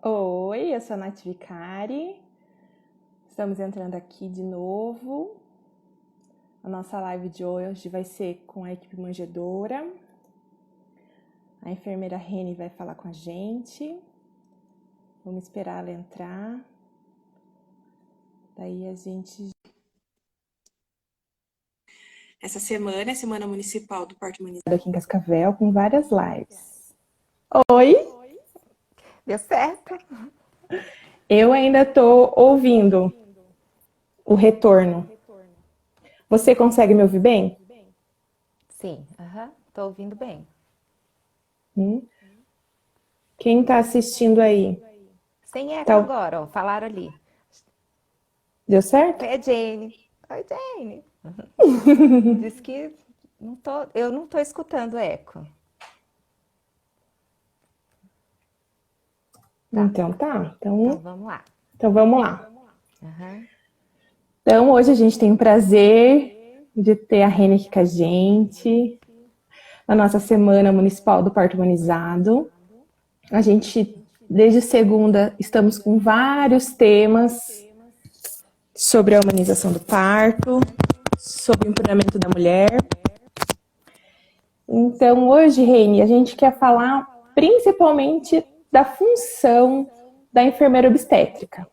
Oi, eu sou a Nath Vicari. Estamos entrando aqui de novo. A nossa live de hoje vai ser com a equipe manjedora. A enfermeira Reni vai falar com a gente. Vamos esperar ela entrar. Daí a gente... Essa semana é a Semana Municipal do Parto Humanizado aqui em Cascavel, com várias lives. Oi! Deu certo? Eu ainda estou ouvindo o retorno. Você consegue me ouvir bem? Sim, tô ouvindo bem. Quem está assistindo aí? Sem eco Tá... agora, ó, falaram ali. Deu certo? Oi, a Jane. Oi, Jane. Diz que eu não tô escutando eco. Tá, Então tá. então vamos lá. Então vamos lá. Aham. Então hoje a gente tem o prazer de ter a Reni aqui com a gente na nossa Semana Municipal do Parto Humanizado. A gente, desde segunda, estamos com vários temas sobre a humanização do parto, sobre o empoderamento da mulher. Então hoje, Reni, a gente quer falar principalmente da função da enfermeira obstétrica.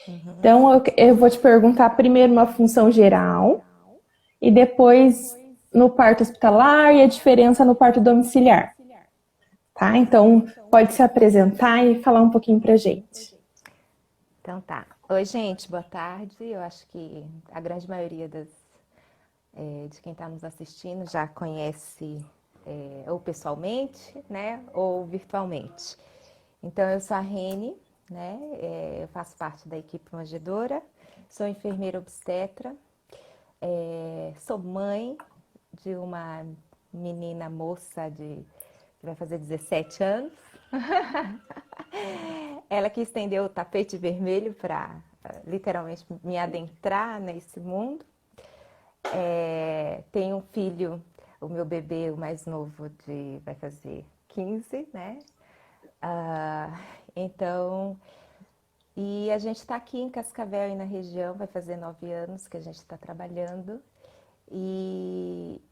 Então, eu vou te perguntar primeiro uma função geral e depois no parto hospitalar e a diferença no parto domiciliar. Tá? Então, pode se apresentar e falar um pouquinho pra gente. Então tá. Oi, gente, boa tarde. Eu acho que a grande maioria de quem está nos assistindo já conhece ou pessoalmente, né, ou virtualmente. Então, eu sou a Reni, né, eu faço parte da equipe manjedora, sou enfermeira obstetra, sou mãe de uma menina moça que vai fazer 17 anos. Ela que estendeu o tapete vermelho para literalmente me adentrar nesse mundo. Tenho um filho, o meu bebê, o mais novo, vai fazer 15, né? Então, e a gente está aqui em Cascavel e na região, vai fazer 9 anos que a gente está trabalhando. E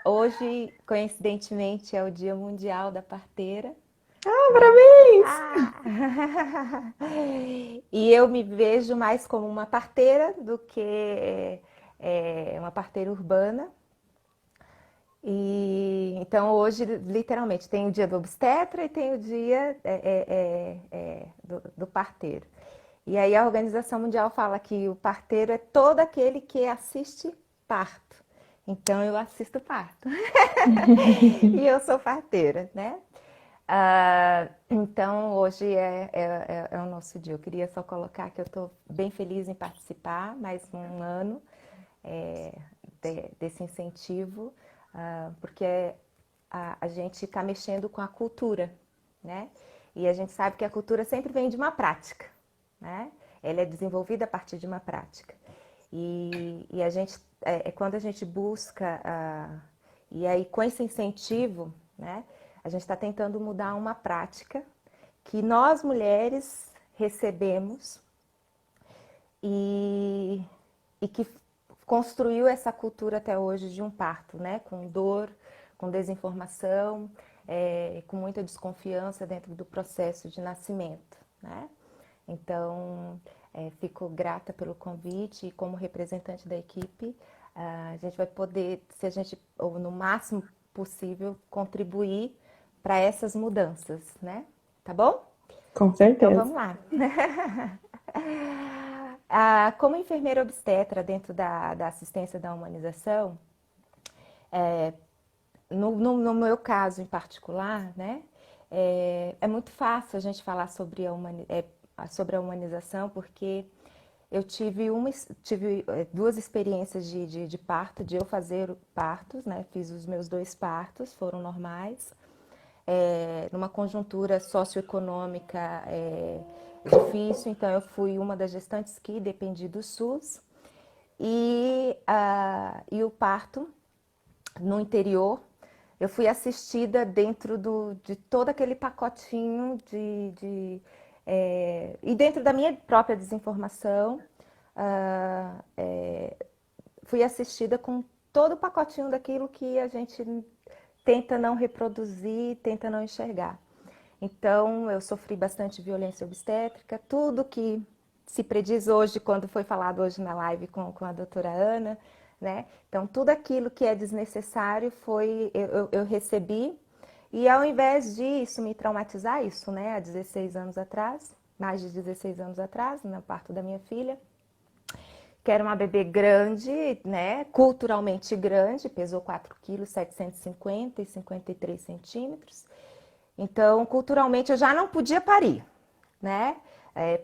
hoje, coincidentemente, é o Dia Mundial da Parteira, Ah, né? parabéns! Ah! E eu me vejo mais como uma parteira do que uma parteira urbana. E então hoje, literalmente, tem o dia do obstetra e tem o dia do parteiro. E aí a Organização Mundial fala que o parteiro é todo aquele que assiste parto. Então eu assisto parto. E eu sou parteira, né? Então hoje é o nosso dia. Eu queria só colocar que eu estou bem feliz em participar mais um ano é, desse incentivo, porque a gente está mexendo com a cultura, né? E a gente sabe que a cultura sempre vem de uma prática, né? Ela é desenvolvida a partir de uma prática. E a gente, quando a gente busca, e aí com esse incentivo, né? A gente está tentando mudar uma prática que nós mulheres recebemos e que construiu essa cultura até hoje de um parto, né? Com dor, com desinformação, com muita desconfiança dentro do processo de nascimento, né? Então, fico grata pelo convite e como representante da equipe, a gente vai poder, se a gente, ou no máximo possível, contribuir para essas mudanças, né? Tá bom? Com Então certeza. vamos lá. Como enfermeira obstetra dentro da assistência da humanização, no meu caso em particular, né, é muito fácil a gente falar sobre a humanização, porque eu tive duas experiências de parto, de eu fazer partos, né, fiz os meus 2 partos, foram normais, numa conjuntura socioeconômica difícil, então eu fui uma das gestantes que dependi do SUS, e o parto no interior, eu fui assistida dentro de todo aquele pacotinho e dentro da minha própria desinformação, ah, é, fui assistida com todo o pacotinho daquilo que a gente tenta não reproduzir, tenta não enxergar. Então, eu sofri bastante violência obstétrica, tudo que se prediz hoje, quando foi falado hoje na live com a doutora Ana, né? Então, tudo aquilo que é desnecessário eu recebi, e ao invés disso me traumatizar, isso, né, há 16 anos atrás, mais de 16 anos atrás, no parto da minha filha, que era uma bebê grande, né, culturalmente grande, pesou 4 quilos, 750 e 53 centímetros. Então, culturalmente, eu já não podia parir, né?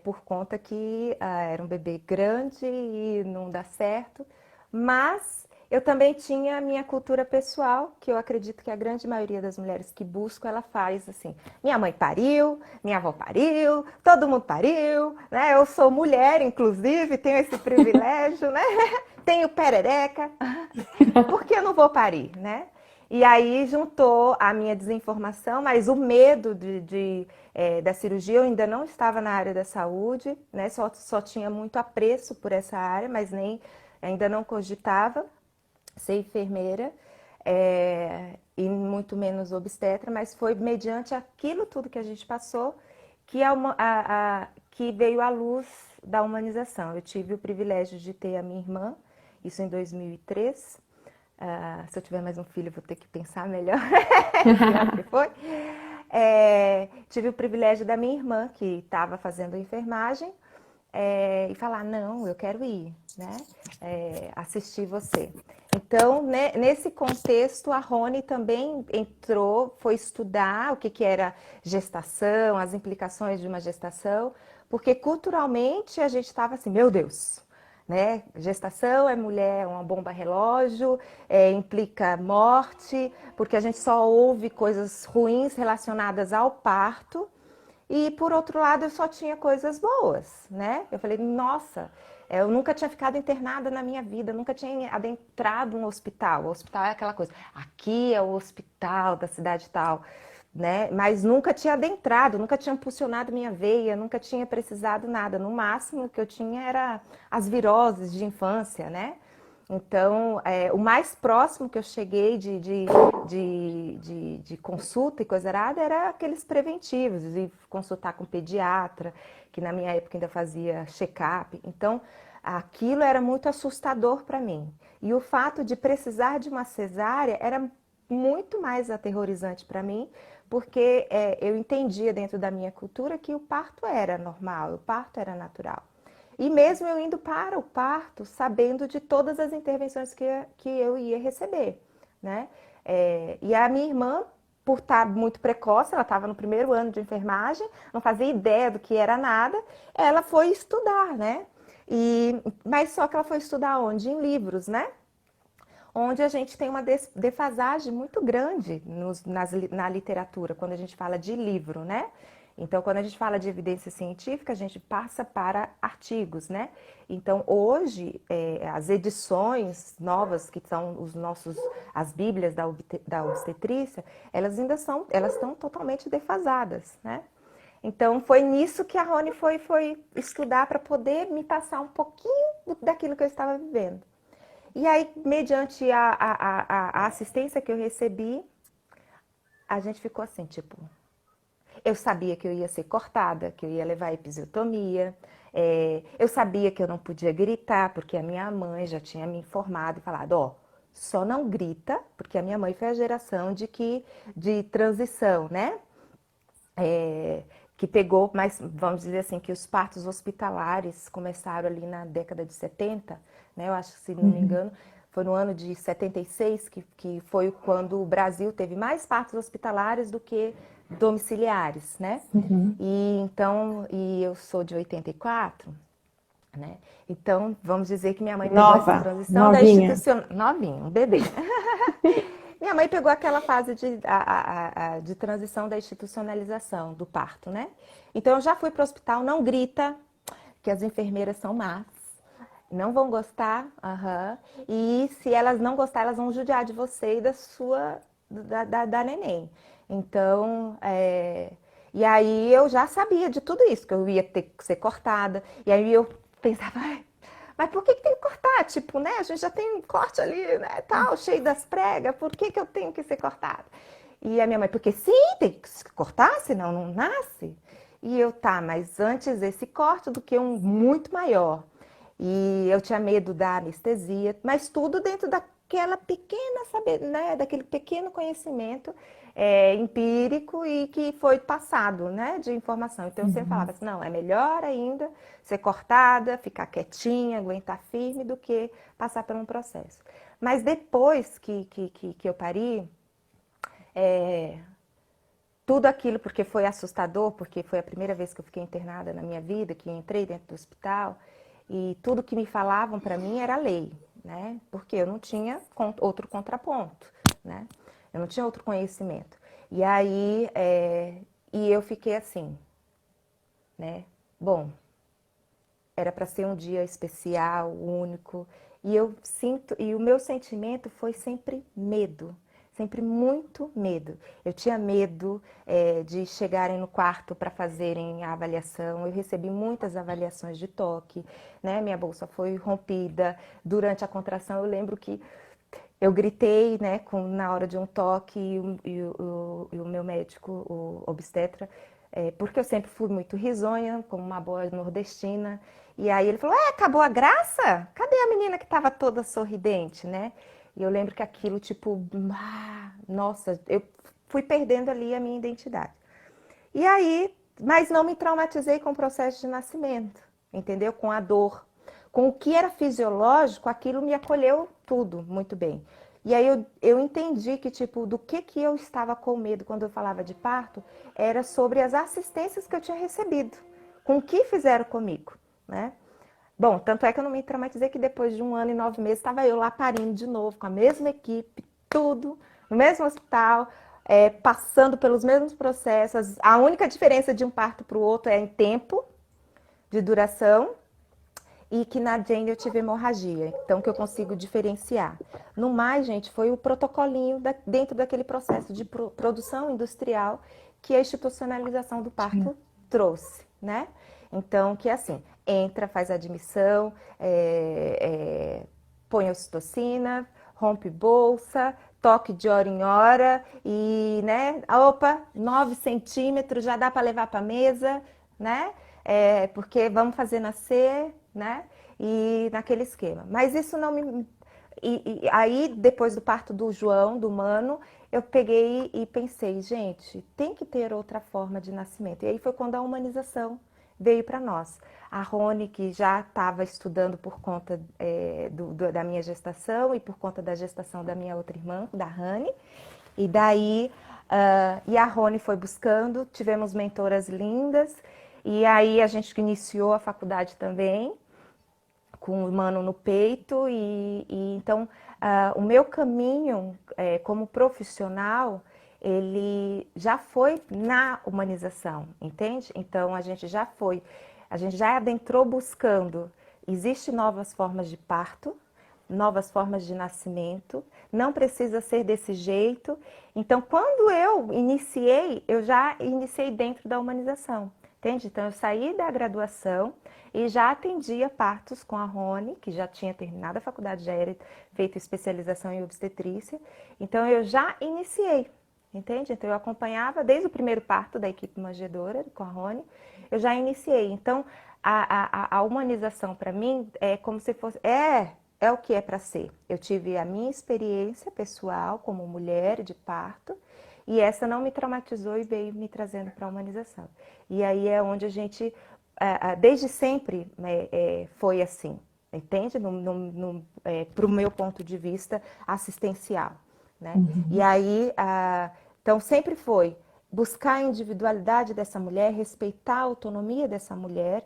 Por conta que era um bebê grande e não dá certo. Mas eu também tinha a minha cultura pessoal, que eu acredito que a grande maioria das mulheres que buscam, ela faz assim. Minha mãe pariu, minha avó pariu, todo mundo pariu, né? Eu sou mulher, inclusive, tenho esse privilégio, né? Tenho perereca, por que eu não vou parir, né? E aí juntou a minha desinformação, mas o medo da cirurgia. Eu ainda não estava na área da saúde, né? Só tinha muito apreço por essa área, mas ainda não cogitava ser enfermeira, e muito menos obstetra, mas foi mediante aquilo tudo que a gente passou que veio à luz da humanização. Eu tive o privilégio de ter a minha irmã, isso em 2003. Se eu tiver mais um filho, eu vou ter que pensar melhor. Que foi. Tive o privilégio da minha irmã, que estava fazendo enfermagem, e falar, não, eu quero ir, né? Assistir você. Então, né, nesse contexto, a Rony também entrou, foi estudar o que era gestação, as implicações de uma gestação, porque culturalmente a gente estava assim, meu Deus, né? Gestação é mulher, uma bomba relógio, implica morte, porque a gente só ouve coisas ruins relacionadas ao parto. E por outro lado, eu só tinha coisas boas, né? Eu falei, nossa, eu nunca tinha ficado internada na minha vida, nunca tinha adentrado um hospital. O hospital é aquela coisa, aqui é o hospital da cidade tal, né? Mas nunca tinha adentrado, nunca tinha impulsionado minha veia, nunca tinha precisado nada. No máximo que eu tinha era as viroses de infância, né? Então, o mais próximo que eu cheguei de consulta e coisa arada era aqueles preventivos, de consultar com pediatra, que na minha época ainda fazia check-up. Então, aquilo era muito assustador para mim. E o fato de precisar de uma cesárea era muito mais aterrorizante para mim, porque eu entendia dentro da minha cultura que o parto era normal, o parto era natural. E mesmo eu indo para o parto, sabendo de todas as intervenções que eu ia receber, né? E a minha irmã, por estar muito precoce, ela estava no primeiro ano de enfermagem, não fazia ideia do que era nada, ela foi estudar, né? Mas só que ela foi estudar onde? Em livros, né? Onde a gente tem uma defasagem muito grande na literatura, quando a gente fala de livro, né? Então, quando a gente fala de evidência científica, a gente passa para artigos, né? Então, hoje, as edições novas, que são as bíblias da obstetrícia, elas estão totalmente defasadas, né? Então, foi nisso que a Rony foi estudar para poder me passar um pouquinho daquilo que eu estava vivendo. E aí, mediante a assistência que eu recebi, a gente ficou assim, tipo... Eu sabia que eu ia ser cortada, que eu ia levar episiotomia. Eu sabia que eu não podia gritar, porque a minha mãe já tinha me informado e falado, ó, só não grita, porque a minha mãe foi a geração de transição, né? Que pegou, mas vamos dizer assim, que os partos hospitalares começaram ali na década de 70, né? Eu acho que, se não me engano, foi no ano de 76 que foi quando o Brasil teve mais partos hospitalares do que domiciliares, né? E eu sou de 84, né? Então, vamos dizer que minha mãe pegou essa transição da novinha. Novinha, um bebê. Minha mãe pegou aquela fase de transição da institucionalização do parto, né? Então, eu já fui para o hospital, não grita, que as enfermeiras são más, não vão gostar, e se elas não gostar, elas vão judiar de você e da neném. Então, e aí eu já sabia de tudo isso, que eu ia ter que ser cortada. E aí eu pensava, "Ai, mas por que tem que cortar? Tipo, né? A gente já tem um corte ali, né? Tal, cheio das pregas, por que eu tenho que ser cortada?" E a minha mãe, porque sim, tem que se cortar, senão não nasce. E eu, tá, mas antes esse corte do que um muito maior. E eu tinha medo da anestesia, mas tudo dentro daquela pequena saber, né? Daquele pequeno conhecimento empírico e que foi passado, né? De informação. Então eu sempre falava assim, não, é melhor ainda ser cortada, ficar quietinha, aguentar firme, do que passar por um processo. Mas depois que eu pari, tudo aquilo, porque foi assustador, porque foi a primeira vez que eu fiquei internada na minha vida, que entrei dentro do hospital, e tudo que me falavam para mim era lei, né? Porque eu não tinha outro contraponto, né? Eu não tinha outro conhecimento. E aí, e eu fiquei assim, né? Bom, era para ser um dia especial, único, e eu sinto, e o meu sentimento foi sempre medo. Sempre muito medo. Eu tinha medo de chegarem no quarto para fazerem a avaliação. Eu recebi muitas avaliações de toque, né? Minha bolsa foi rompida. Durante a contração, eu lembro que eu gritei, né, na hora de um toque, e o meu médico, o obstetra, porque eu sempre fui muito risonha, como uma boa nordestina. E aí ele falou, acabou a graça? Cadê a menina que estava toda sorridente, né? E eu lembro que aquilo, tipo, nossa, eu fui perdendo ali a minha identidade. E aí, mas não me traumatizei com o processo de nascimento, entendeu? Com a dor. Com o que era fisiológico, aquilo me acolheu tudo muito bem. E aí eu entendi que, tipo, do que eu estava com medo quando eu falava de parto, era sobre as assistências que eu tinha recebido, com o que fizeram comigo, né? Bom, tanto é que eu não me traumatizei que depois de 1 ano e 9 meses estava eu lá parindo de novo, com a mesma equipe, tudo, no mesmo hospital, passando pelos mesmos processos. A única diferença de um parto para o outro é em tempo de duração e que na Jane eu tive hemorragia, então que eu consigo diferenciar. No mais, gente, foi o protocolinho dentro daquele processo de produção industrial que a institucionalização do parto trouxe, né? Então, que é assim, entra, faz a admissão, põe ocitocina, rompe bolsa, toque de hora em hora e, né, opa, 9 centímetros, já dá para levar para a mesa, né? Porque vamos fazer nascer, né? E naquele esquema. Mas isso não me... E aí, depois do parto do João, do Mano, eu peguei e pensei, gente, tem que ter outra forma de nascimento. E aí foi quando a humanização veio para nós. A Rony, que já estava estudando por conta da minha gestação e por conta da gestação da minha outra irmã, da Rani, e daí e a Rony foi buscando, tivemos mentoras lindas, e aí a gente iniciou a faculdade também, com o Mano no peito, e então o meu caminho como profissional, ele já foi na humanização, entende? Então a gente já adentrou buscando, existem novas formas de parto, novas formas de nascimento, não precisa ser desse jeito. Então, quando eu iniciei, eu já iniciei dentro da humanização, entende? Então, eu saí da graduação e já atendia partos com a Rony, que já tinha terminado a faculdade, já era feito especialização em obstetrícia. Então, eu já iniciei, entende? Então, eu acompanhava desde o primeiro parto da equipe manjedora com a Rony, eu já iniciei. Então, a humanização para mim é como se fosse... É o que é para ser. Eu tive a minha experiência pessoal como mulher de parto e essa não me traumatizou e veio me trazendo para a humanização. E aí é onde a gente, desde sempre, foi assim, entende? Para o meu ponto de vista assistencial, né? E aí, então sempre foi buscar a individualidade dessa mulher, respeitar a autonomia dessa mulher.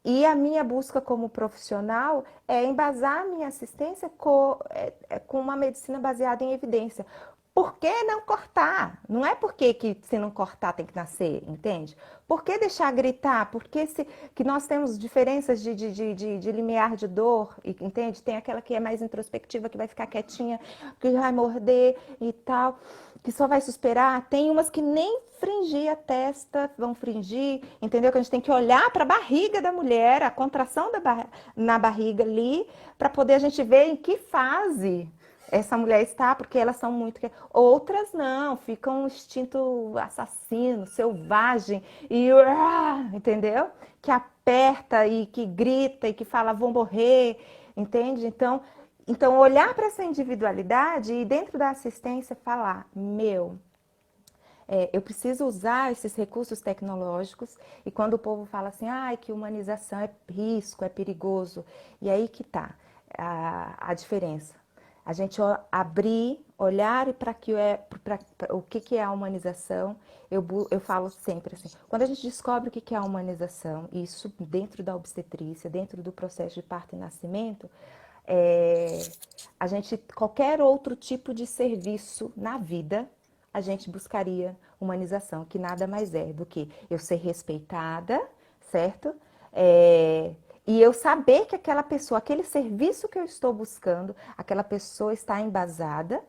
E a minha busca como profissional é embasar a minha assistência com uma medicina baseada em evidência. Por que não cortar? Não é porque que se não cortar tem que nascer, entende? Por que deixar gritar? Por que que nós temos diferenças de limiar de dor, entende? Tem aquela que é mais introspectiva, que vai ficar quietinha, que vai morder e tal. que só vai superar, tem umas que nem fringir a testa, vão fringir, entendeu? Que a gente tem que olhar para a barriga da mulher, a contração na barriga ali, para poder a gente ver em que fase essa mulher está, porque elas são muito... Outras não, ficam um instinto assassino, selvagem, e entendeu? Que aperta e que grita e que fala, vou morrer, entende? Então olhar para essa individualidade e dentro da assistência falar, eu preciso usar esses recursos tecnológicos, e quando o povo fala assim, que humanização é risco, é perigoso, e aí que está a diferença. A gente abrir, olhar para o que é a humanização, eu falo sempre assim, quando a gente descobre o que é a humanização, isso dentro da obstetrícia, dentro do processo de parto e nascimento, qualquer outro tipo de serviço na vida, a gente buscaria humanização, que nada mais é do que eu ser respeitada, certo? E eu saber que aquela pessoa, aquele serviço que eu estou buscando, aquela pessoa está embasada,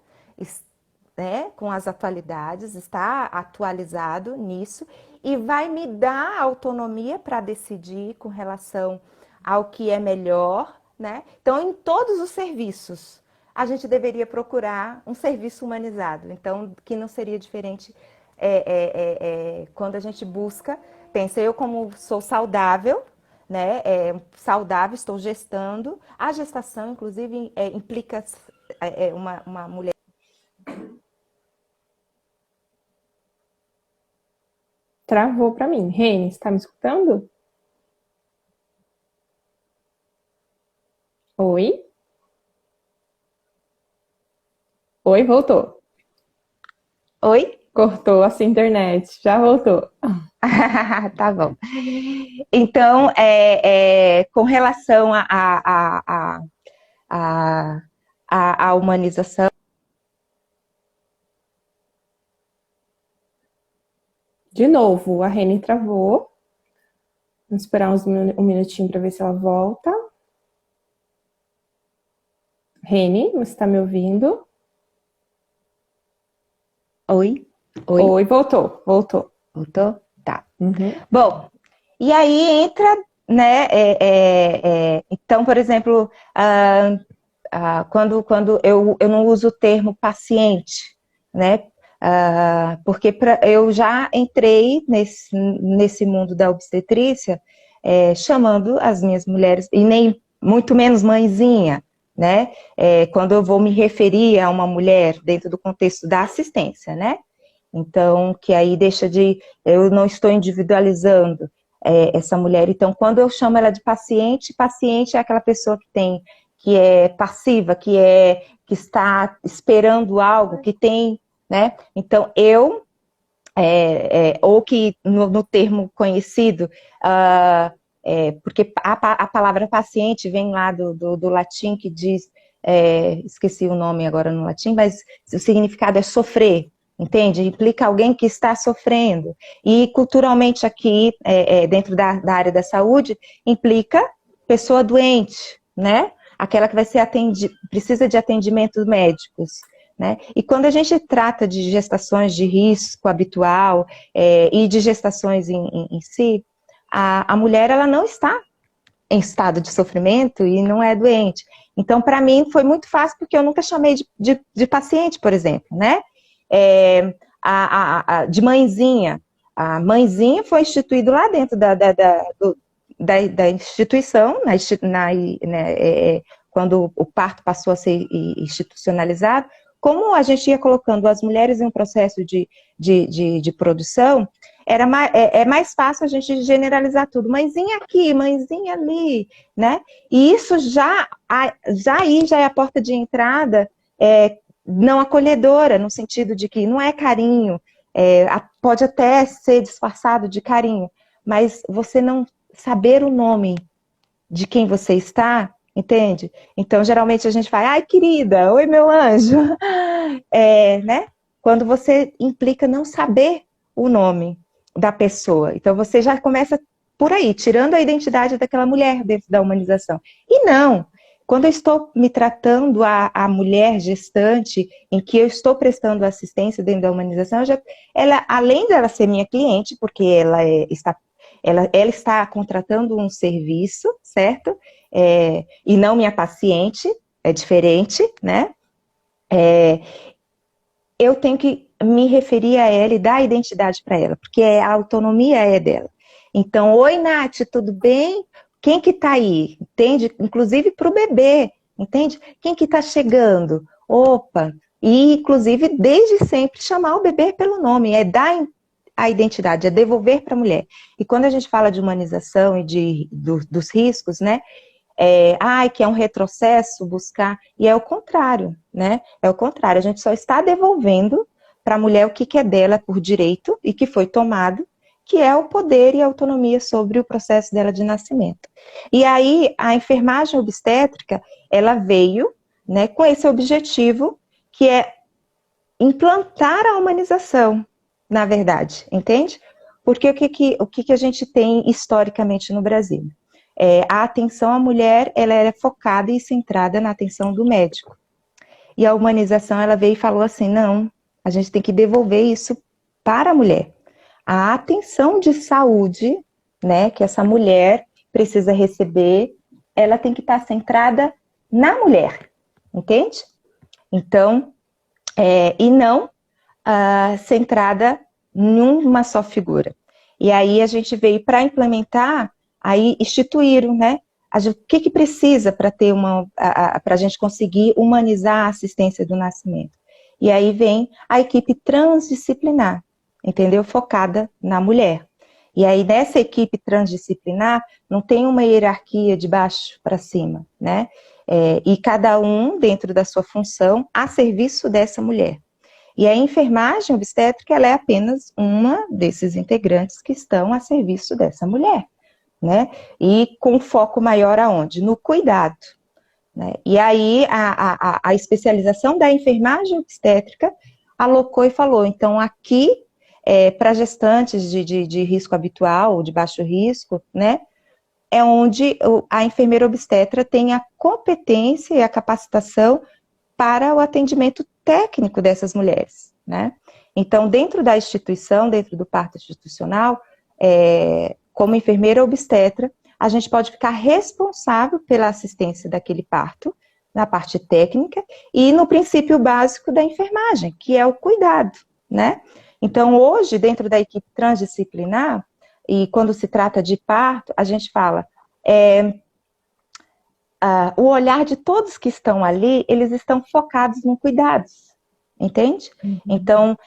né, com as atualidades, está atualizado nisso, e vai me dar autonomia para decidir com relação ao que é melhor, né? Então, em todos os serviços, a gente deveria procurar um serviço humanizado. Então, que não seria diferente quando a gente busca, pensa, eu como sou saudável, né? Saudável, estou gestando. A gestação, inclusive, implica uma mulher. Travou para mim. Reni, você está me escutando? Oi? Oi, voltou. Oi? Cortou a sua internet. Já voltou. Tá bom. Então, com relação à humanização. De novo, a Reni travou. Vamos esperar um minutinho para ver se ela volta. Reni, você está me ouvindo? Oi? Oi, voltou. Voltou? Tá. Uhum. Bom, e aí entra, né? Então, por exemplo, quando eu não uso o termo paciente, né? Porque eu já entrei nesse mundo da obstetrícia, chamando as minhas mulheres, e nem muito menos mãezinha, né? Quando eu vou me referir a uma mulher dentro do contexto da assistência, né? Então, que aí eu não estou individualizando essa mulher. Então, quando eu chamo ela de paciente, paciente é aquela pessoa que é passiva, que está esperando algo, que tem, né? Então, ou que no termo conhecido, porque a palavra paciente vem lá do latim, que diz, esqueci o nome agora no latim, mas o significado é sofrer, entende? Implica alguém que está sofrendo. E culturalmente aqui, dentro da área da saúde, implica pessoa doente, né? Aquela que vai ser precisa de atendimento médicos. Né? E quando a gente trata de gestações de risco habitual e de gestações em si, a mulher ela não está em estado de sofrimento e não é doente. Então, para mim, foi muito fácil, porque eu nunca chamei de paciente, por exemplo, né? De mãezinha. A mãezinha foi instituído lá dentro da instituição, quando o parto passou a ser institucionalizado. Como a gente ia colocando as mulheres em um processo de produção, é mais fácil a gente generalizar tudo. Mãezinha aqui, mãezinha ali, né? E isso já é a porta de entrada não acolhedora, no sentido de que não é carinho, pode até ser disfarçado de carinho, mas você não saber o nome de quem você está, entende? Então, geralmente a gente fala, ai, querida, oi, meu anjo, né? Quando você implica não saber o nome da pessoa. Então, você já começa por aí, tirando a identidade daquela mulher dentro da humanização. E não, quando eu estou me tratando a mulher gestante, em que eu estou prestando assistência dentro da humanização, ela, além dela ser minha cliente, porque ela está contratando um serviço, certo? E não minha paciente, é diferente, né? Eu tenho que me referir a ela e dar identidade para ela, porque a autonomia é dela. Então, oi, Nath, tudo bem? Quem que tá aí? Entende? Inclusive para o bebê, entende? Quem que tá chegando? Opa! E, inclusive, desde sempre, chamar o bebê pelo nome, é dar a identidade, é devolver para a mulher. E quando a gente fala de humanização e dos riscos, né? Que é um retrocesso buscar, e é o contrário, né? É o contrário, a gente só está devolvendo para a mulher o que é dela por direito e que foi tomado, que é o poder e a autonomia sobre o processo dela de nascimento. E aí, a enfermagem obstétrica, ela veio, né, com esse objetivo, que é implantar a humanização, na verdade, entende? Porque o que a gente tem historicamente no Brasil? A atenção à mulher, ela é focada e centrada na atenção do médico. E a humanização, ela veio e falou assim, não, a gente tem que devolver isso para a mulher. A atenção de saúde, né, que essa mulher precisa receber, ela tem que estar centrada na mulher, entende? Então, e não centrada em uma só figura. E aí a gente veio para implementar, aí instituíram, né? O que precisa para ter para a gente conseguir humanizar a assistência do nascimento? E aí vem a equipe transdisciplinar, entendeu? Focada na mulher. E aí nessa equipe transdisciplinar não tem uma hierarquia de baixo para cima, né? E cada um dentro da sua função a serviço dessa mulher. E a enfermagem obstétrica, ela é apenas uma desses integrantes que estão a serviço dessa mulher, né? E com foco maior aonde? No cuidado, né? E aí a especialização da enfermagem obstétrica alocou e falou, então aqui, para gestantes de risco habitual, de baixo risco, né? É onde a enfermeira obstetra tem a competência e a capacitação para o atendimento técnico dessas mulheres, né? Então, dentro da instituição, dentro do parto institucional, como enfermeira obstetra, a gente pode ficar responsável pela assistência daquele parto, na parte técnica, e no princípio básico da enfermagem, que é o cuidado, né? Então, hoje, dentro da equipe transdisciplinar, e quando se trata de parto, a gente fala, o olhar de todos que estão ali, eles estão focados no cuidados, entende? Uhum. Então,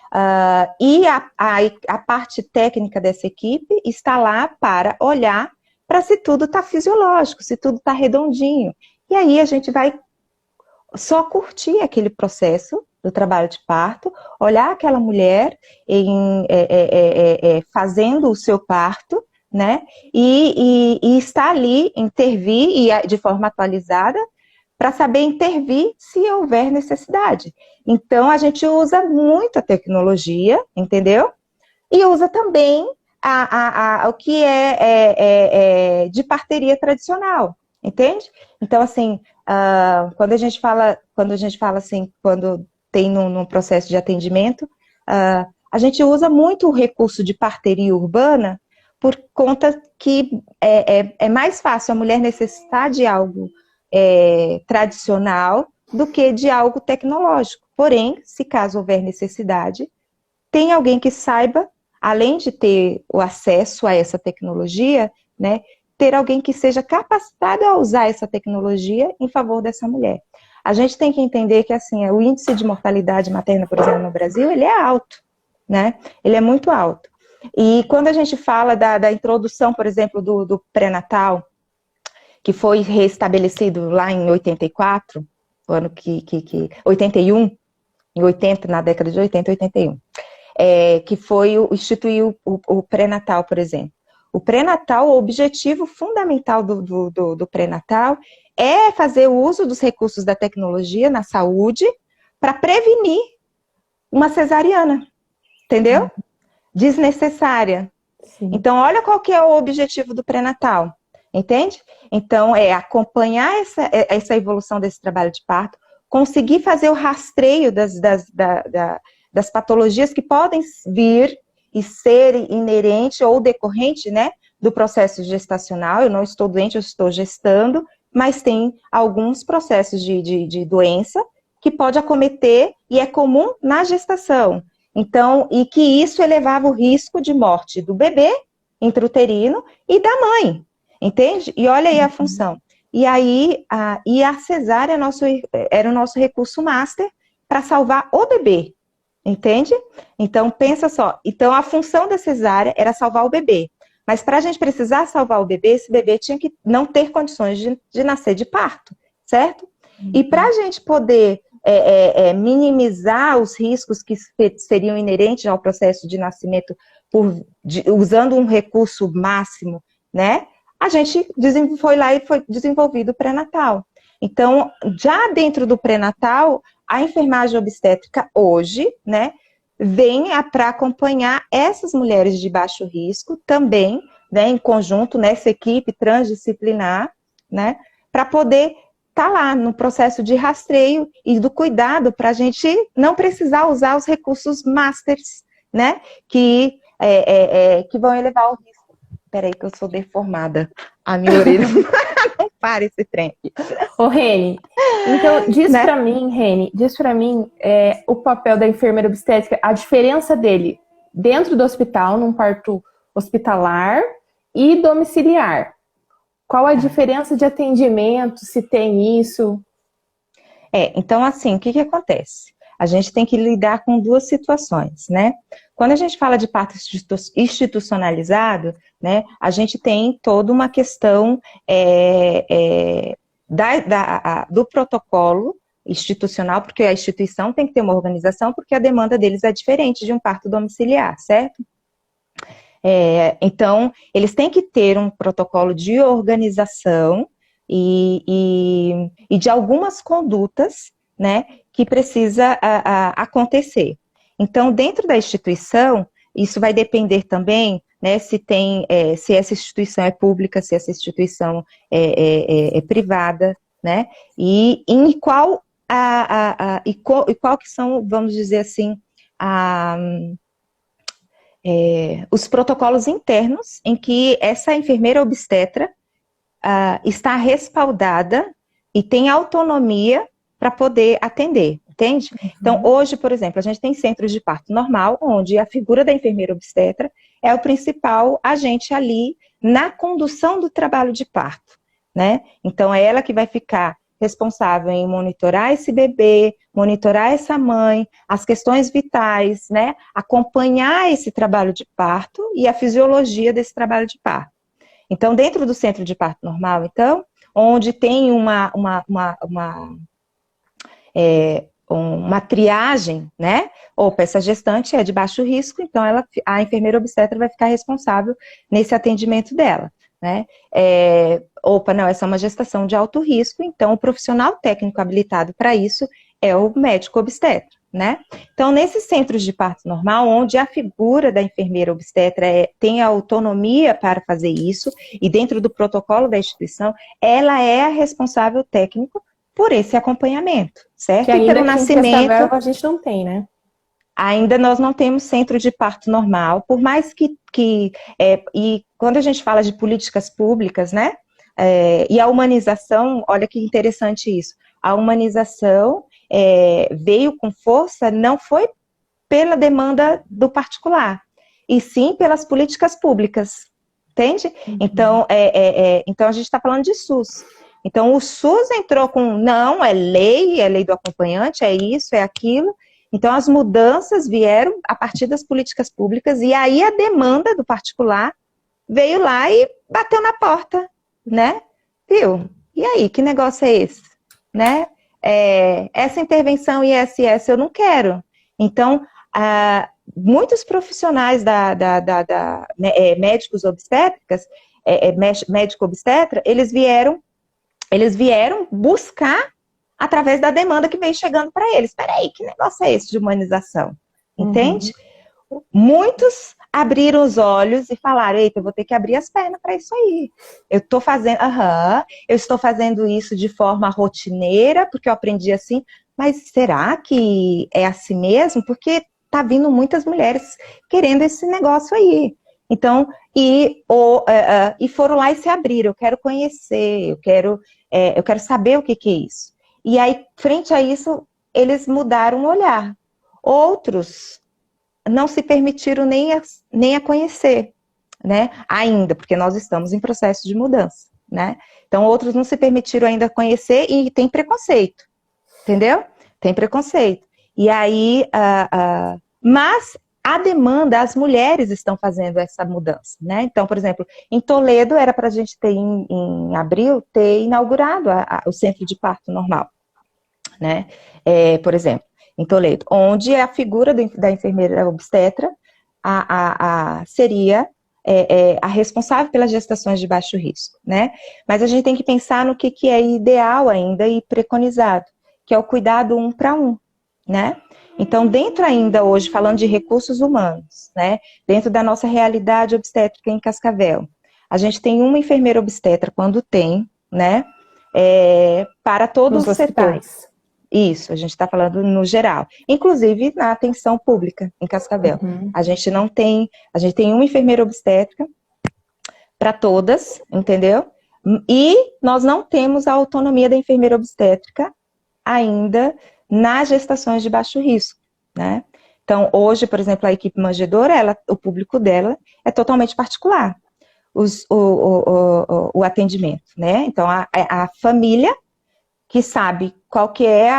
e a parte técnica dessa equipe está lá para olhar para se tudo está fisiológico, se tudo está redondinho. E aí a gente vai só curtir aquele processo do trabalho de parto, olhar aquela mulher fazendo o seu parto, né? E estar ali, intervir de forma atualizada para saber intervir se houver necessidade. Então, a gente usa muito a tecnologia, entendeu? E usa também o que é de parteria tradicional, entende? Então, assim, quando a gente fala assim, quando tem num processo de atendimento, a gente usa muito o recurso de parteria urbana por conta que é mais fácil a mulher necessitar de algo tradicional do que de algo tecnológico. Porém, se caso houver necessidade, tem alguém que saiba, além de ter o acesso a essa tecnologia, né, ter alguém que seja capacitado a usar essa tecnologia em favor dessa mulher. A gente tem que entender que, assim, o índice de mortalidade materna, por exemplo, no Brasil, ele é alto, né? Ele é muito alto. E quando a gente fala da introdução, por exemplo, do pré-natal, que foi restabelecido lá em 84, o ano 81, em 80, na década de 80, 81, que foi instituir o pré-natal, por exemplo. O pré-natal, o objetivo fundamental do pré-natal é fazer o uso dos recursos da tecnologia na saúde para prevenir uma cesariana, entendeu? Desnecessária. Sim. Então, olha qual que é o objetivo do pré-natal. entende? Então, acompanhar essa evolução desse trabalho de parto, conseguir fazer o rastreio das patologias que podem vir e ser inerente ou decorrente, né, do processo gestacional. Eu não estou doente, eu estou gestando, mas tem alguns processos de doença que pode acometer e é comum na gestação. Então, e que isso elevava o risco de morte do bebê intrauterino e da mãe, entende? E olha aí a função. E aí, a cesárea era o nosso recurso master para salvar o bebê, entende? Então, pensa só. Então, a função da cesárea era salvar o bebê. Mas para a gente precisar salvar o bebê, esse bebê tinha que não ter condições de nascer de parto, certo? E para a gente poder minimizar os riscos que seriam inerentes ao processo de nascimento usando um recurso máximo, né? A gente foi lá e foi desenvolvido o pré-natal. Então, já dentro do pré-natal, a enfermagem obstétrica hoje, né, vem para acompanhar essas mulheres de baixo risco também, né, em conjunto nessa equipe transdisciplinar, né, para poder estar lá no processo de rastreio e do cuidado para a gente não precisar usar os recursos masters, né, que vão elevar o risco. Peraí que eu sou deformada. A minha orelha não para esse trem. Ô, Reni, então diz pra mim, Reni, o papel da enfermeira obstétrica, a diferença dele dentro do hospital, num parto hospitalar e domiciliar. Qual a diferença de atendimento, se tem isso? Então assim, o que acontece? A gente tem que lidar com duas situações, né? Quando a gente fala de parto institucionalizado, né, a gente tem toda uma questão do protocolo institucional, porque a instituição tem que ter uma organização, porque a demanda deles é diferente de um parto domiciliar, certo? Então, eles têm que ter um protocolo de organização e de algumas condutas, né, que precisa acontecer. Então, dentro da instituição, isso vai depender também, né, se essa instituição é pública, se essa instituição é privada, né, e qual que são, vamos dizer assim, os protocolos internos em que essa enfermeira obstetra está respaldada e tem autonomia para poder atender, entende? Então, hoje, por exemplo, a gente tem centros de parto normal, onde a figura da enfermeira obstetra é o principal agente ali na condução do trabalho de parto, né? Então, é ela que vai ficar responsável em monitorar esse bebê, monitorar essa mãe, as questões vitais, né? Acompanhar esse trabalho de parto e a fisiologia desse trabalho de parto. Então, dentro do centro de parto normal, então, onde tem uma triagem, né? Opa, essa gestante é de baixo risco, então a enfermeira obstetra vai ficar responsável nesse atendimento dela, né? Essa é uma gestação de alto risco, então o profissional técnico habilitado para isso é o médico obstetra, né? Então, nesses centros de parto normal, onde a figura da enfermeira obstetra tem a autonomia para fazer isso, e dentro do protocolo da instituição, ela é a responsável técnico por esse acompanhamento, certo? Que ainda e pelo nascimento a gente não tem, né? Ainda nós não temos centro de parto normal, por mais e quando a gente fala de políticas públicas, né? E a humanização, olha que interessante isso, a humanização veio com força, não foi pela demanda do particular, e sim pelas políticas públicas, entende? Então, então a gente está falando de SUS. Então, o SUS entrou com, não, é lei do acompanhante, é isso, é aquilo. Então, as mudanças vieram a partir das políticas públicas, e aí a demanda do particular veio lá e bateu na porta, né? Viu? E aí, que negócio é esse? Né? Essa intervenção ISS eu não quero. Então, muitos profissionais médicos obstétricas, médico obstetra, eles vieram buscar através da demanda que veio chegando para eles. Espera aí, que negócio é esse de humanização? Entende? muitos abriram os olhos e falaram, eita, eu vou ter que abrir as pernas para isso aí. Eu estou fazendo isso de forma rotineira, porque eu aprendi assim, mas será que é assim mesmo? Porque tá vindo muitas mulheres querendo esse negócio aí. Então, e foram lá e se abriram, eu quero conhecer, eu quero saber o que é isso. E aí, frente a isso, eles mudaram o olhar. Outros não se permitiram nem a conhecer, né? Ainda, porque nós estamos em processo de mudança, né? Então, outros não se permitiram ainda conhecer e tem preconceito, entendeu? Tem preconceito. E aí, mas a demanda, as mulheres estão fazendo essa mudança, né? Então, por exemplo, em Toledo era para a gente ter, em abril, ter inaugurado o centro de parto normal, né? Por exemplo, em Toledo, onde a figura da enfermeira obstetra seria a responsável pelas gestações de baixo risco, né? Mas a gente tem que pensar no que é ideal ainda e preconizado, que é o cuidado 1 para 1, né? Então, dentro ainda hoje, falando de recursos humanos, né? Dentro da nossa realidade obstétrica em Cascavel, a gente tem uma enfermeira obstetra quando tem, né? Para todo o setor. Isso, a gente está falando no geral. Inclusive na atenção pública em Cascavel. Uhum. A gente tem uma enfermeira obstétrica para todas, entendeu? E nós não temos a autonomia da enfermeira obstétrica ainda nas gestações de baixo risco, né? Então, hoje, por exemplo, a equipe manjedora, o público dela é totalmente particular, o atendimento, né? Então, a família que sabe qual que é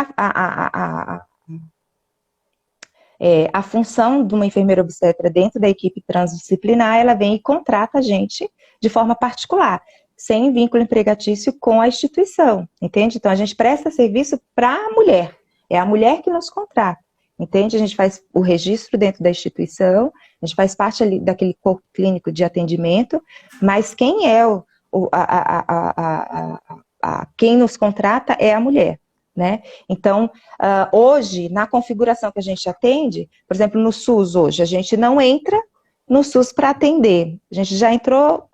a função de uma enfermeira obstetra dentro da equipe transdisciplinar, ela vem e contrata a gente de forma particular, sem vínculo empregatício com a instituição, entende? Então, a gente presta serviço para a mulher, é a mulher que nos contrata, entende? A gente faz o registro dentro da instituição, a gente faz parte ali daquele corpo clínico de atendimento, mas quem é quem nos contrata é a mulher, né? Então, hoje, na configuração que a gente atende, por exemplo, no SUS hoje, a gente não entra no SUS para atender. A gente já entrou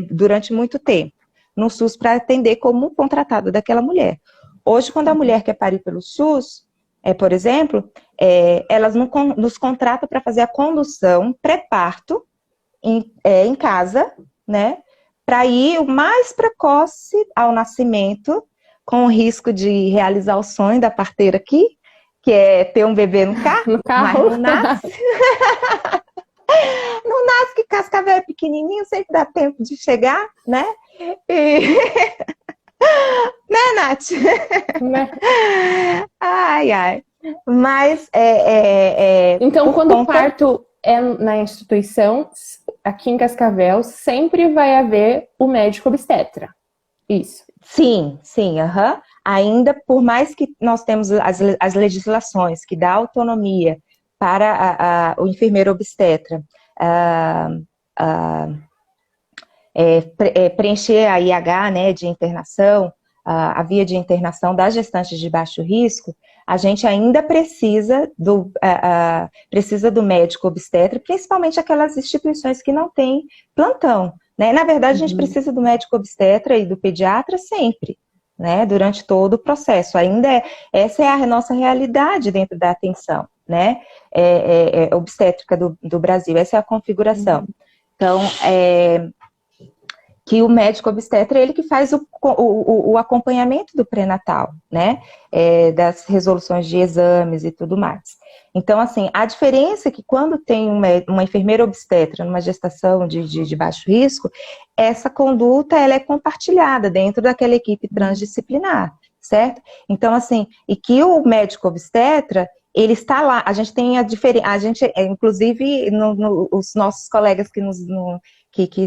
durante muito tempo no SUS para atender como contratado daquela mulher. Hoje, quando a mulher quer parir pelo SUS, por exemplo, elas nos contratam para fazer a condução pré-parto em casa, né? Para ir o mais precoce ao nascimento, com o risco de realizar o sonho da parteira aqui, que é ter um bebê no carro. Mas não nasce. Não nasce, que Cascavel é pequenininho, sempre dá tempo de chegar, né? Né, Nath? Né? Ai, ai. Mas então, quando o parto é na instituição, aqui em Cascavel, sempre vai haver o médico obstetra. Isso. Sim, aham. Ainda, por mais que nós temos as legislações que dá autonomia para o enfermeiro obstetra preencher a IH, né, de internação, a via de internação das gestantes de baixo risco, a gente ainda precisa do médico obstetra, principalmente aquelas instituições que não têm plantão, né? Na verdade, a gente precisa do médico obstetra e do pediatra sempre, né? Durante todo o processo. Ainda essa é a nossa realidade dentro da atenção, né? Obstétrica do Brasil, essa é a configuração. Então, que o médico obstetra é ele que faz o acompanhamento do pré-natal, né? Das resoluções de exames e tudo mais. Então, assim, a diferença é que quando tem uma enfermeira obstetra numa gestação de baixo risco, essa conduta ela é compartilhada dentro daquela equipe transdisciplinar, certo? Então, assim, e que o médico obstetra, ele está lá, a gente tem a diferença, inclusive, os nossos colegas que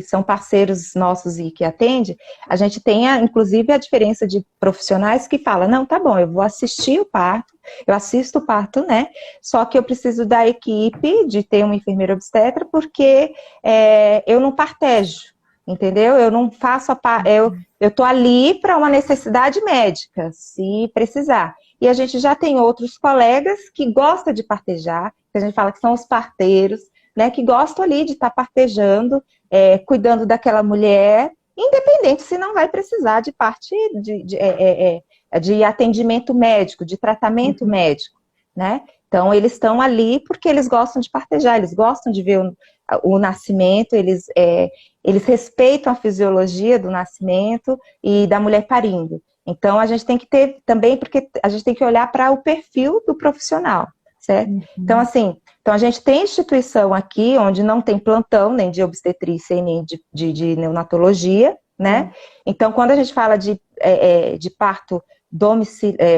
são parceiros nossos e que atendem, a gente tem, inclusive, a diferença de profissionais que falam, não, tá bom, eu vou assistir o parto, eu assisto o parto, né? Só que eu preciso da equipe, de ter uma enfermeira obstetra, porque eu não partejo, entendeu? Eu não faço eu tô ali para uma necessidade médica, se precisar. E a gente já tem outros colegas que gostam de partejar, que a gente fala que são os parteiros, né, que gostam ali de estar partejando, cuidando daquela mulher, independente se não vai precisar de parte de atendimento médico, de tratamento médico, né? Então, eles estão ali porque eles gostam de partejar, eles gostam de ver o nascimento, eles respeitam a fisiologia do nascimento e da mulher parindo. Então, a gente tem que ter também, porque a gente tem que olhar para o perfil do profissional, certo? Então, assim, a gente tem instituição aqui onde não tem plantão, nem de obstetrícia e nem de neonatologia, né? Então, quando a gente fala de parto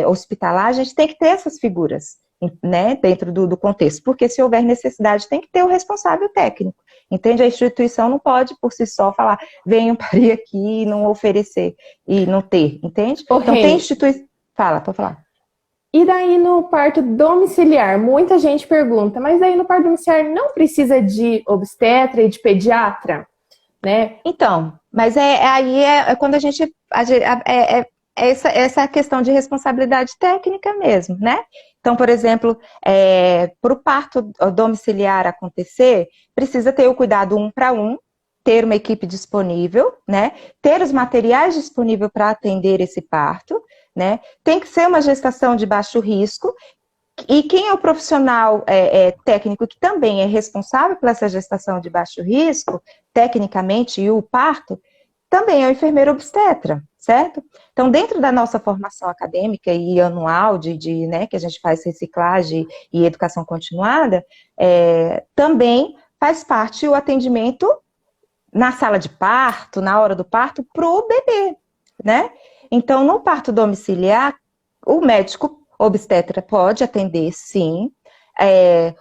hospitalar, a gente tem que ter essas figuras, né, dentro do contexto, porque se houver necessidade, tem que ter o responsável técnico, entende? A instituição não pode, por si só, falar, venham parir aqui e não oferecer, e não ter, entende? Okay. Então, tem instituição... Fala, pode falar. E daí no parto domiciliar, muita gente pergunta, mas daí no parto domiciliar não precisa de obstetra e de pediatra, né? Então, mas aí é quando a gente essa questão de responsabilidade técnica mesmo, né? Então, por exemplo, para o parto domiciliar acontecer, precisa ter o cuidado 1 para 1, ter uma equipe disponível, né? Ter os materiais disponíveis para atender esse parto, né? Tem que ser uma gestação de baixo risco. E quem é o profissional técnico que também é responsável por essa gestação de baixo risco, tecnicamente, e o parto, também é o enfermeiro obstetra, certo? Então, dentro da nossa formação acadêmica e anual, né, que a gente faz reciclagem e educação continuada, também faz parte o atendimento na sala de parto, na hora do parto, para o bebê, né? Então, no parto domiciliar, o médico obstetra pode atender, sim.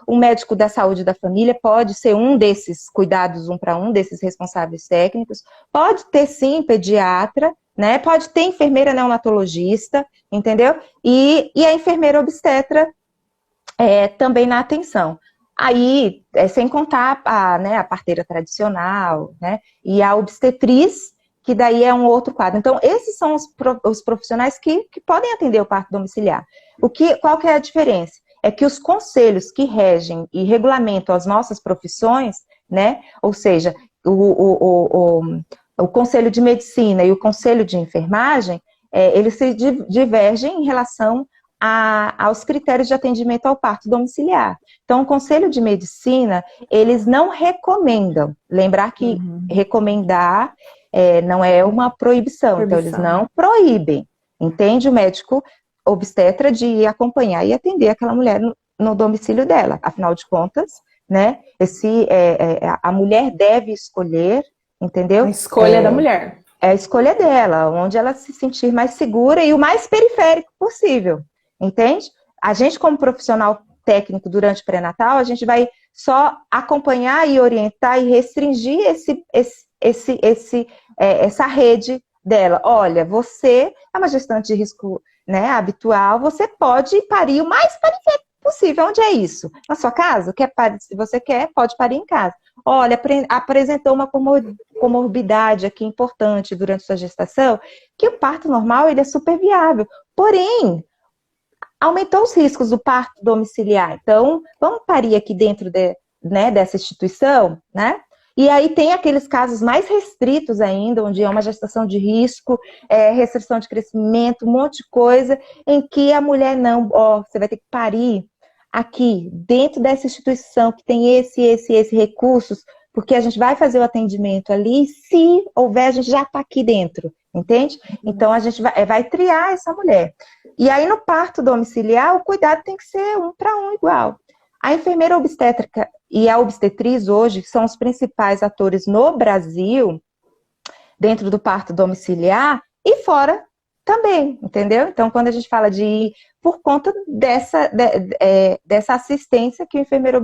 O médico da saúde da família pode ser um desses cuidados 1 para 1, desses responsáveis técnicos. Pode ter, sim, pediatra, né? Pode ter enfermeira neonatologista, entendeu? E a enfermeira obstetra também na atenção. Aí, sem contar a parteira tradicional, né? E a obstetriz, que daí é um outro quadro. Então, esses são os profissionais que podem atender o parto domiciliar. Qual que é a diferença? É que os conselhos que regem e regulamentam as nossas profissões, né? Ou seja, o Conselho de Medicina e o Conselho de Enfermagem, eles se divergem em relação aos critérios de atendimento ao parto domiciliar. Então, o Conselho de Medicina, eles não recomendam. Lembrar que recomendar não é uma proibição, então eles não proíbem. Entende? O médico obstetra de acompanhar e atender aquela mulher no domicílio dela. Afinal de contas, né? A mulher deve escolher, entendeu? A escolha da mulher. É a escolha dela, onde ela se sentir mais segura e o mais periférico possível, entende? A gente, como profissional técnico durante o pré-natal, a gente vai só acompanhar e orientar e restringir essa rede dela. Olha, você é uma gestante de risco, né, habitual, você pode parir o mais periférico possível. Onde é isso? Na sua casa? Se você quer, pode parir em casa. Olha, apresentou uma comorbidade aqui importante durante sua gestação, que o parto normal ele é super viável. Porém, aumentou os riscos do parto domiciliar. Então, vamos parir aqui dentro dessa instituição, né? E aí tem aqueles casos mais restritos ainda, onde é uma gestação de risco, restrição de crescimento, um monte de coisa, em que a mulher você vai ter que parir aqui, dentro dessa instituição que tem esse recursos, porque a gente vai fazer o atendimento ali, se houver, a gente já está aqui dentro, entende? Então, a gente vai triar essa mulher. E aí, no parto domiciliar, o cuidado tem que ser 1 para 1 igual. A enfermeira obstétrica e a obstetriz hoje são os principais atores no Brasil, dentro do parto domiciliar e fora também, entendeu? Então, quando a gente fala por conta dessa assistência que o enfermeiro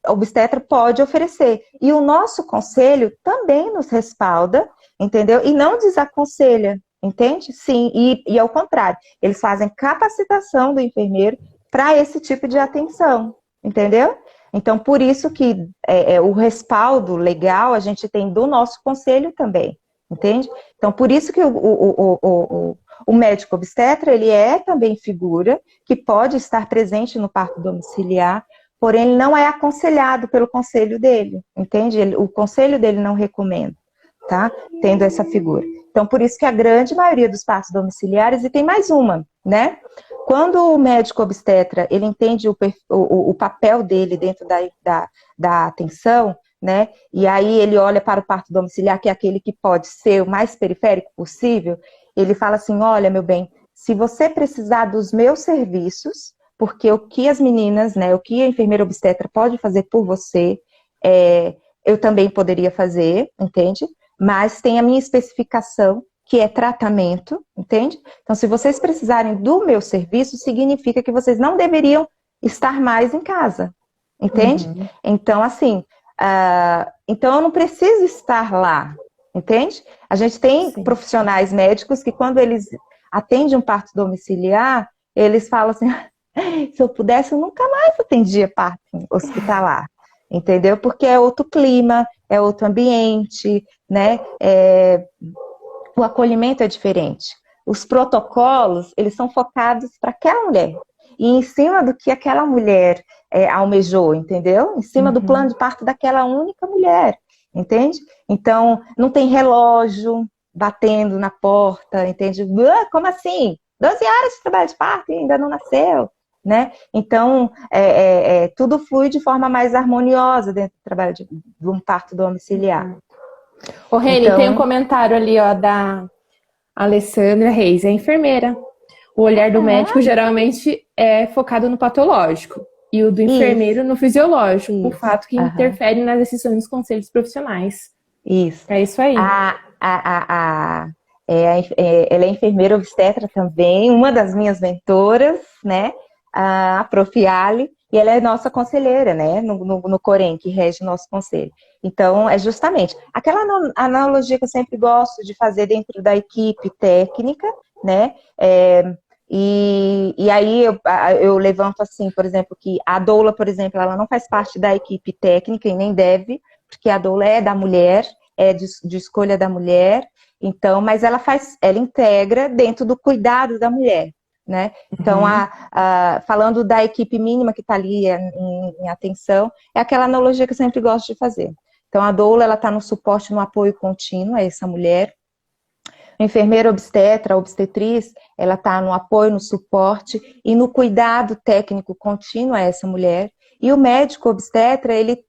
obstetra pode oferecer. E o nosso conselho também nos respalda, entendeu? E não desaconselha, entende? Sim, e ao contrário, eles fazem capacitação do enfermeiro para esse tipo de atenção, entendeu? Então, por isso que o respaldo legal a gente tem do nosso conselho também, entende? Então, por isso que O médico obstetra, ele é também figura que pode estar presente no parto domiciliar, porém ele não é aconselhado pelo conselho dele, entende? O conselho dele não recomenda, tá? Tendo essa figura. Então, por isso que a grande maioria dos partos domiciliares, e tem mais uma, né? Quando o médico obstetra, ele entende o papel dele dentro da atenção, né? E aí ele olha para o parto domiciliar, que é aquele que pode ser o mais periférico possível, ele fala assim, olha, meu bem, se você precisar dos meus serviços, porque o que as meninas, né, o que a enfermeira obstetra pode fazer por você, eu também poderia fazer, entende? Mas tem a minha especificação, que é tratamento, entende? Então, se vocês precisarem do meu serviço, significa que vocês não deveriam estar mais em casa, entende? Uhum. Então, assim, então eu não preciso estar lá, entende? A gente tem Sim. profissionais médicos que quando eles atendem um parto domiciliar, eles falam assim, se eu pudesse, eu nunca mais atendia parto hospitalar, entendeu? Porque é outro clima, é outro ambiente, né? O acolhimento é diferente. Os protocolos, eles são focados para aquela mulher. E em cima do que aquela mulher almejou, entendeu? Em cima do plano de parto daquela única mulher, entende? Então, não tem relógio batendo na porta, entende? Como assim? 12 horas de trabalho de parto e ainda não nasceu, né? Então, tudo flui de forma mais harmoniosa dentro do trabalho de um parto domiciliar. Ô, Reni, Então, tem um comentário ali, ó, da Alessandra Reis, é enfermeira. O olhar do médico geralmente é focado no patológico e o do enfermeiro no fisiológico, o fato que interfere nas decisões dos conselhos profissionais. Isso. É isso aí. Ela é enfermeira obstetra também, uma das minhas mentoras, né? A Prof. Ali, e ela é nossa conselheira, né? No Corém, que rege o nosso conselho. Então, é justamente aquela analogia que eu sempre gosto de fazer dentro da equipe técnica, né? E aí eu levanto assim, por exemplo, que a doula, por exemplo, ela não faz parte da equipe técnica e nem deve, porque a doula é da mulher, é de escolha da mulher, então, mas ela integra dentro do cuidado da mulher, né? Então, falando da equipe mínima que está ali em atenção, é aquela analogia que eu sempre gosto de fazer. Então, a doula, ela está no suporte, no apoio contínuo a essa mulher. A enfermeira obstetra, a obstetriz, ela está no apoio, no suporte e no cuidado técnico contínuo a essa mulher. E o médico obstetra, ele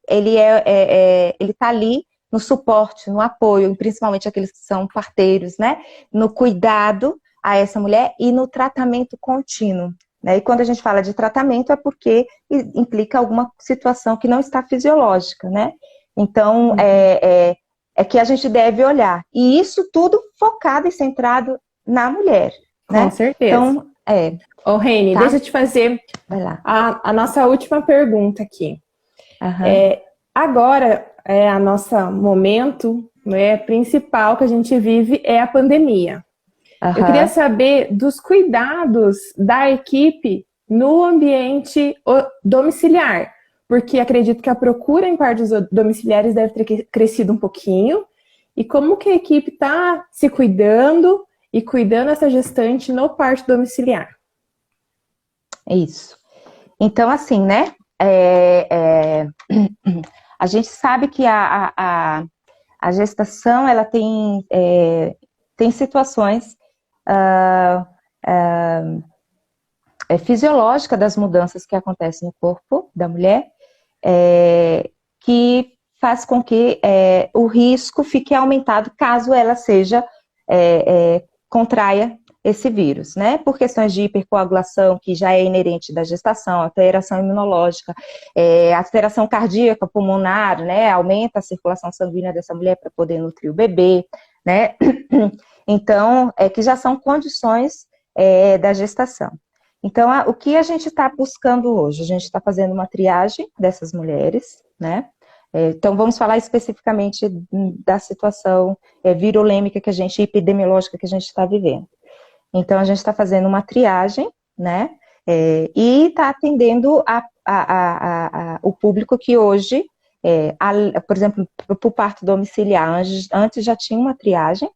está ali no suporte, no apoio, principalmente aqueles que são parteiros, né? No cuidado a essa mulher e no tratamento contínuo. Né? E quando a gente fala de tratamento é porque implica alguma situação que não está fisiológica, né? Então, é que a gente deve olhar. E isso tudo focado e centrado na mulher. Né? Com certeza. Então, Ô, Reni, tá? deixa eu te fazer a nossa última pergunta aqui. Agora, a nosso momento principal que a gente vive é a pandemia. Eu queria saber dos cuidados da equipe no ambiente domiciliar, porque acredito que a procura em partos domiciliares deve ter crescido um pouquinho. E como que a equipe está se cuidando e cuidando dessa gestante no parto domiciliar? É isso. Então, assim, né? A gente sabe que a gestação, ela tem situações fisiológicas das mudanças que acontecem no corpo da mulher, que faz com que o risco fique aumentado caso ela contraia esse vírus, né? Por questões de hipercoagulação, que já é inerente da gestação, alteração imunológica, alteração cardíaca, pulmonar, né? Aumenta a circulação sanguínea dessa mulher para poder nutrir o bebê, né? Então, que já são condições da gestação. Então, o que a gente está buscando hoje? A gente está fazendo uma triagem dessas mulheres, né? Então, vamos falar especificamente da situação virolêmica epidemiológica que a gente está vivendo. Então, a gente está fazendo uma triagem, né? E está atendendo o público que hoje, por exemplo, para o parto domiciliar, antes já tinha uma triagem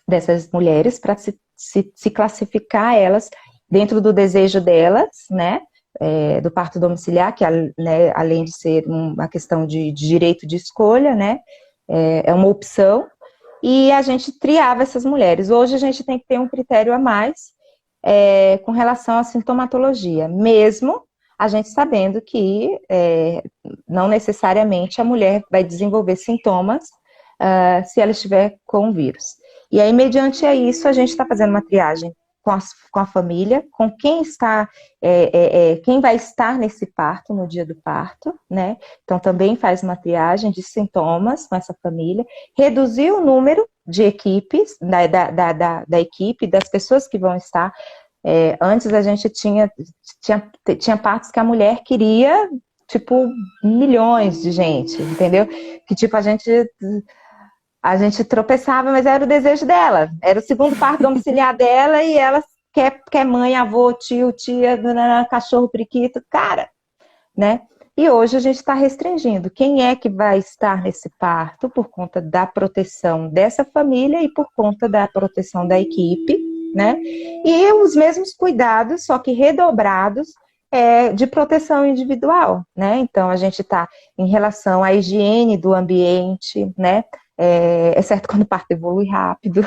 dessas mulheres para se classificar elas dentro do desejo delas, né? Do parto domiciliar, que né, além de ser uma questão de direito de escolha, né? É uma opção. E a gente triava essas mulheres. Hoje a gente tem que ter um critério a mais com relação à sintomatologia, mesmo a gente sabendo que não necessariamente a mulher vai desenvolver sintomas se ela estiver com o vírus. E aí, mediante isso, a gente está fazendo uma triagem com a família, com quem está, quem vai estar nesse parto, no dia do parto, né? Então, também faz uma triagem de sintomas com essa família, reduzir o número de equipes, da equipe, das pessoas que vão estar. Antes a gente tinha partos que a mulher queria, tipo, milhões de gente, entendeu? Que, tipo, a gente tropeçava, mas era o desejo dela. Era o segundo parto domiciliar dela e ela quer mãe, avô, tio, tia, cachorro, periquito, cara, né? E hoje a gente está restringindo. Quem é que vai estar nesse parto por conta da proteção dessa família e por conta da proteção da equipe, né? E os mesmos cuidados, só que redobrados, de proteção individual, né? Então a gente está em relação à higiene do ambiente, né? Exceto quando o parto evolui rápido,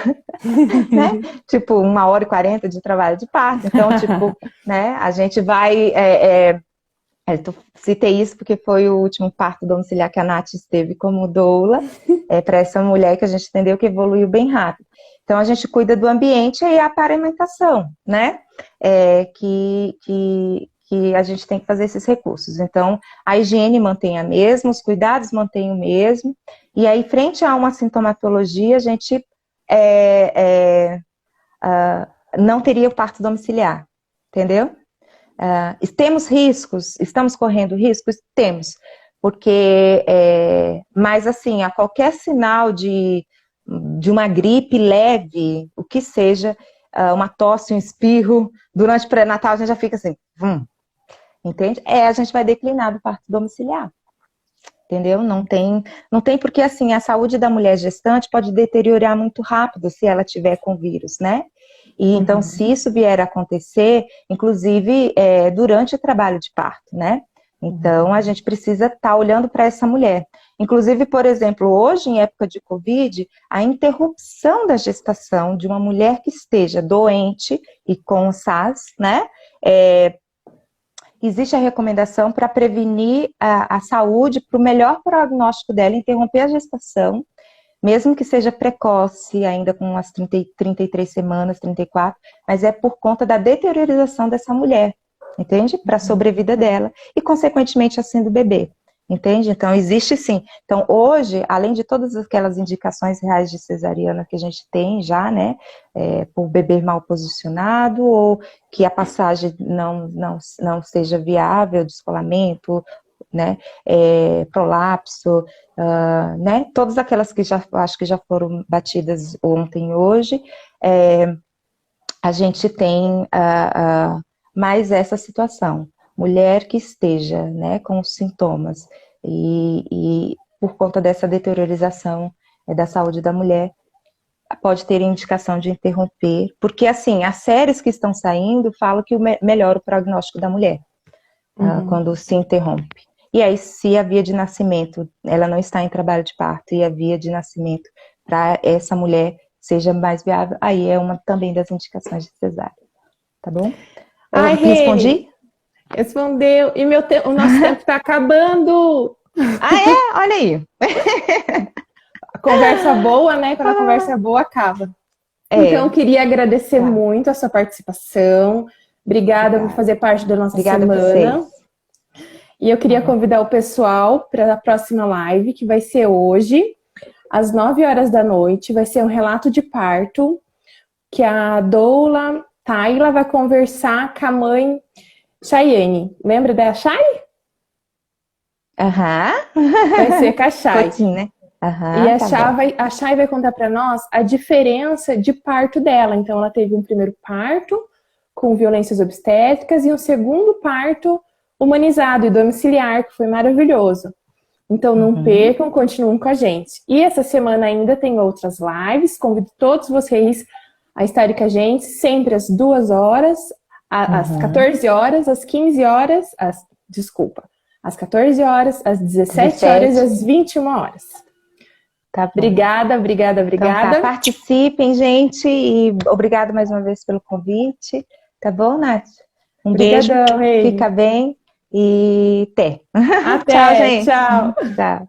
né? Tipo, 1h40 de trabalho de parto. Então, tipo, né? A gente vai... citei isso porque foi o último parto domiciliar que a Nath esteve como doula, para essa mulher que a gente entendeu que evoluiu bem rápido. Então, a gente cuida do ambiente e a paramentação, né? Que a gente tem que fazer esses recursos. Então, a higiene mantém a mesma, os cuidados mantêm o mesmo, e aí, frente a uma sintomatologia, a gente não teria o parto domiciliar, entendeu? Temos riscos? Estamos correndo riscos? Temos, porque, mas assim, a qualquer sinal de uma gripe leve, o que seja, uma tosse, um espirro, durante o pré-natal a gente já fica assim, entende? A gente vai declinar do parto domiciliar, entendeu? Não tem porque, assim, a saúde da mulher gestante pode deteriorar muito rápido se ela tiver com vírus, né? E então, se isso vier a acontecer, inclusive durante o trabalho de parto, né? Então, a gente precisa estar olhando para essa mulher. Inclusive, por exemplo, hoje, em época de Covid, a interrupção da gestação de uma mulher que esteja doente e com o SARS, né? Existe a recomendação para prevenir a saúde, para o melhor prognóstico dela, interromper a gestação, mesmo que seja precoce, ainda com as 33 semanas, 34, mas é por conta da deteriorização dessa mulher, entende? Para a sobrevida dela e, consequentemente, assim do bebê, entende? Então, existe sim. Então, hoje, além de todas aquelas indicações reais de cesariana que a gente tem já, né, por bebê mal posicionado ou que a passagem não seja viável, descolamento, né, prolapso, né, todas aquelas que acho que já foram batidas ontem e hoje, a gente tem mais essa situação, mulher que esteja, né, com os sintomas e por conta dessa deteriorização da saúde da mulher, pode ter indicação de interromper, porque assim, as séries que estão saindo falam que melhora o prognóstico da mulher, quando se interrompe. E aí, se a via de nascimento, ela não está em trabalho de parto, e a via de nascimento para essa mulher seja mais viável, aí é uma também das indicações de cesárea. Tá bom? Ai, Respondi? Respondeu. E o nosso tempo está acabando. Olha aí. A conversa boa, né? Quando a conversa é boa, acaba. Então, eu queria agradecer muito a sua participação. Obrigada por fazer parte da nossa semana. E eu queria convidar o pessoal para a próxima live, que vai ser hoje, às 9h da noite. Vai ser um relato de parto, que a doula Tayla vai conversar com a mãe Chayane. Lembra da Chay? Vai ser com a Chay. Né? E a Chay vai contar para nós a diferença de parto dela. Então, ela teve um primeiro parto com violências obstétricas e um segundo parto humanizado e domiciliar, que foi maravilhoso. Então, não percam, continuem com a gente. E essa semana ainda tem outras lives. Convido todos vocês a Histórica Gente, sempre às 2 horas, às 14 horas, às 15 horas, às 14 horas, às 17 horas e às 21 horas. Tá bom. Obrigada. Então, tá, participem, gente, e obrigado mais uma vez pelo convite. Tá bom, Nath? Um beijo, Reine. Fica bem e até. Até, Tchau, gente. tchau. Tchau.